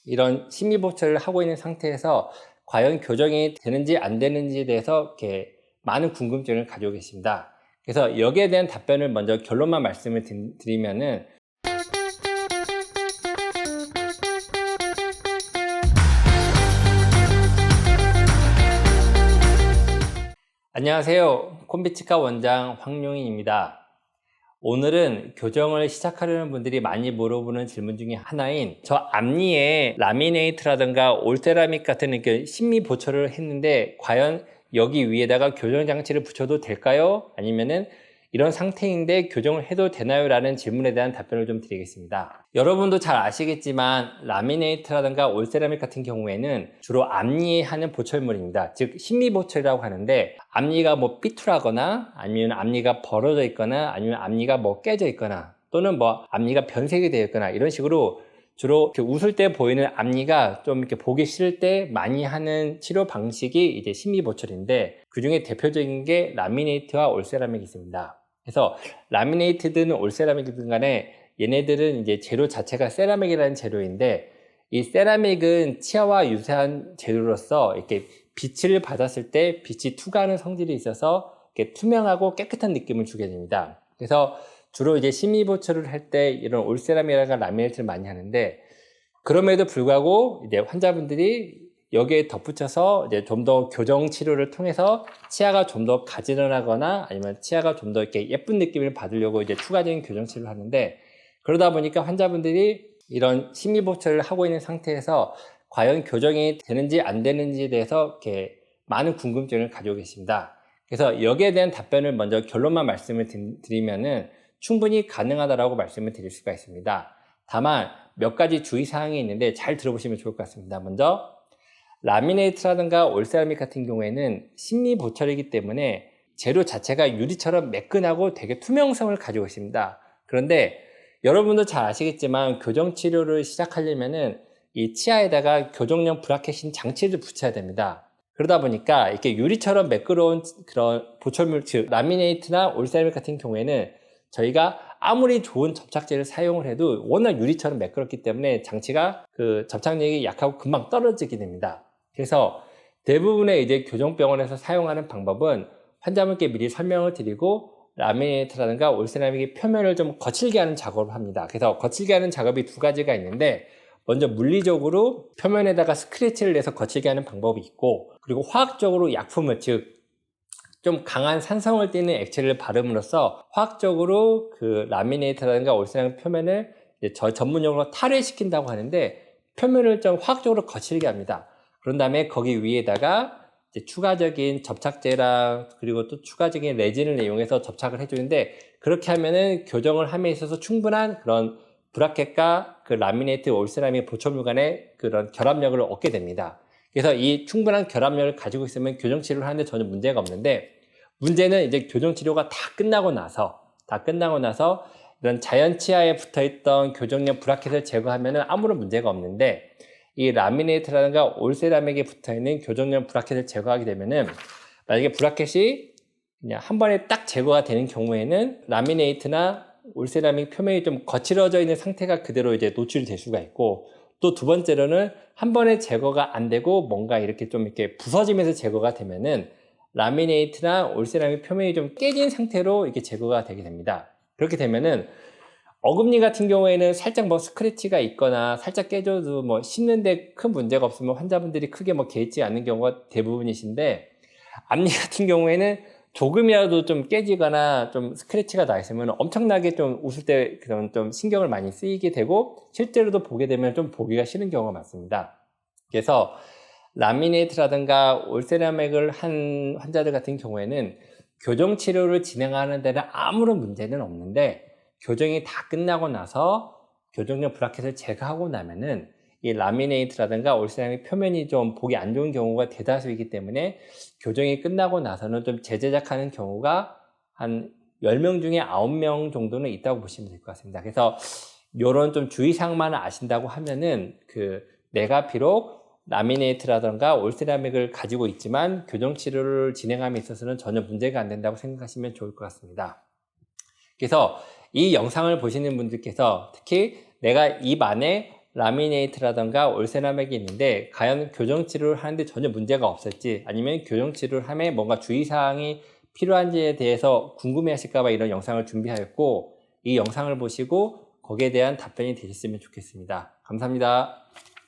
이런 심의보철을 하고 있는 상태에서 과연 교정이 되는지 안 되는지에 대해서 이렇게 많은 궁금증을 가지고 계십니다. 그래서 여기에 대한 답변을 먼저 결론만 말씀을 드리면은, 안녕하세요. 콤비치과 원장 황용인입니다. 오늘은 교정을 시작하려는 분들이 많이 물어보는 질문 중에 하나인, 저 앞니에 라미네이트라든가 올세라믹 같은 이렇게 심미 보철을 했는데 과연 여기 위에다가 교정 장치를 붙여도 될까요? 아니면은 이런 상태인데 교정을 해도 되나요? 라는 질문에 대한 답변을 좀 드리겠습니다. 여러분도 잘 아시겠지만 라미네이트라든가 올세라믹 같은 경우에는 주로 앞니에 하는 보철물입니다. 즉 심미 보철이라고 하는데, 앞니가 뭐 삐뚤하거나 아니면 앞니가 벌어져 있거나 아니면 앞니가 뭐 깨져 있거나 또는 뭐 앞니가 변색이 되어 있거나 이런 식으로 주로 웃을 때 보이는 앞니가 좀 이렇게 보기 싫을 때 많이 하는 치료 방식이 이제 심미 보철인데, 그 중에 대표적인 게 라미네이트와 올세라믹이 있습니다. 그래서 라미네이트든 올세라믹이든 간에 얘네들은 이제 재료 자체가 세라믹이라는 재료인데, 이 세라믹은 치아와 유사한 재료로서 이렇게 빛을 받았을 때 빛이 투과하는 성질이 있어서 이렇게 투명하고 깨끗한 느낌을 주게 됩니다. 그래서 주로 이제 심의보철을 할 때 이런 올세라믹이나 라미네이트를 많이 하는데, 그럼에도 불구하고 이제 환자분들이 여기에 덧붙여서 이제 좀 더 교정 치료를 통해서 치아가 좀 더 가지런하거나 아니면 치아가 좀 더 이렇게 예쁜 느낌을 받으려고 이제 추가적인 교정 치료를 하는데, 그러다 보니까 환자분들이 이런 심의보철을 하고 있는 상태에서 과연 교정이 되는지 안 되는지에 대해서 이렇게 많은 궁금증을 가지고 계십니다. 그래서 여기에 대한 답변을 먼저 결론만 말씀을 드리면은 충분히 가능하다라고 말씀을 드릴 수가 있습니다. 다만 몇 가지 주의사항이 있는데 잘 들어보시면 좋을 것 같습니다. 먼저 라미네이트라든가 올세라믹 같은 경우에는 심미 보철이기 때문에 재료 자체가 유리처럼 매끈하고 되게 투명성을 가지고 있습니다. 그런데 여러분도 잘 아시겠지만 교정 치료를 시작하려면은 이 치아에다가 교정용 브라켓인 장치를 붙여야 됩니다. 그러다 보니까 이렇게 유리처럼 매끄러운 그런 보철물, 즉 라미네이트나 올세라믹 같은 경우에는 저희가 아무리 좋은 접착제를 사용을 해도 워낙 유리처럼 매끄럽기 때문에 장치가 그 접착력이 약하고 금방 떨어지게 됩니다. 그래서 대부분의 이제 교정병원에서 사용하는 방법은 환자분께 미리 설명을 드리고 라미네이트라든가 올세라믹의 표면을 좀 거칠게 하는 작업을 합니다. 그래서 거칠게 하는 작업이 두 가지가 있는데, 먼저 물리적으로 표면에다가 스크래치를 내서 거칠게 하는 방법이 있고, 그리고 화학적으로 약품을, 즉 좀 강한 산성을 띠는 액체를 바름으로써 화학적으로 그 라미네이트라든가 올세라믹 표면을 이제 전문용어로 탈회시킨다고 하는데, 표면을 좀 화학적으로 거칠게 합니다. 그런 다음에 거기 위에다가 이제 추가적인 접착제랑 그리고 또 추가적인 레진을 이용해서 접착을 해주는데, 그렇게 하면은 교정을 함에 있어서 충분한 그런 브라켓과 그 라미네이트 올세라믹 보철물 간의 그런 결합력을 얻게 됩니다. 그래서 이 충분한 결합력을 가지고 있으면 교정 치료를 하는데 전혀 문제가 없는데, 문제는 이제 교정 치료가 다 끝나고 나서 이런 자연 치아에 붙어있던 교정용 브라켓을 제거하면 아무런 문제가 없는데, 이 라미네이트라든가 올세라믹에 붙어있는 교정용 브라켓을 제거하게 되면은, 만약에 브라켓이 그냥 한 번에 딱 제거가 되는 경우에는 라미네이트나 올세라믹 표면이 좀 거칠어져 있는 상태가 그대로 이제 노출이 될 수가 있고, 또 두 번째로는 한 번에 제거가 안 되고 뭔가 이렇게 좀 이렇게 부서지면서 제거가 되면은 라미네이트나 올세라믹 표면이 좀 깨진 상태로 이렇게 제거가 되게 됩니다. 그렇게 되면은 어금니 같은 경우에는 살짝 뭐 스크래치가 있거나 살짝 깨져도 뭐 씹는데 큰 문제가 없으면 환자분들이 크게 뭐 개의치 않는 경우가 대부분이신데, 앞니 같은 경우에는 조금이라도 좀 깨지거나 좀 스크래치가 나 있으면 엄청나게 좀 웃을 때 그런 좀 신경을 많이 쓰이게 되고, 실제로도 보게 되면 좀 보기가 싫은 경우가 많습니다. 그래서 라미네이트라든가 올세라믹을 한 환자들 같은 경우에는 교정 치료를 진행하는 데는 아무런 문제는 없는데, 교정이 다 끝나고 나서 교정용 브라켓을 제거하고 나면은 이 라미네이트라든가 올세라믹 표면이 좀 보기 안 좋은 경우가 대다수이기 때문에 교정이 끝나고 나서는 좀 재제작하는 경우가 한 10명 중에 9명 정도는 있다고 보시면 될 것 같습니다. 그래서 이런 좀 주의사항만 아신다고 하면은 내가 비록 라미네이트라든가 올세라믹을 가지고 있지만 교정 치료를 진행함에 있어서는 전혀 문제가 안 된다고 생각하시면 좋을 것 같습니다. 그래서 이 영상을 보시는 분들께서 특히 내가 입 안에 라미네이트라던가 올세라믹이 있는데 과연 교정치료를 하는데 전혀 문제가 없을지 아니면 교정치료를 하면 뭔가 주의사항이 필요한지에 대해서 궁금해하실까봐 이런 영상을 준비하였고 이 영상을 보시고 거기에 대한 답변이 되셨으면 좋겠습니다. 감사합니다.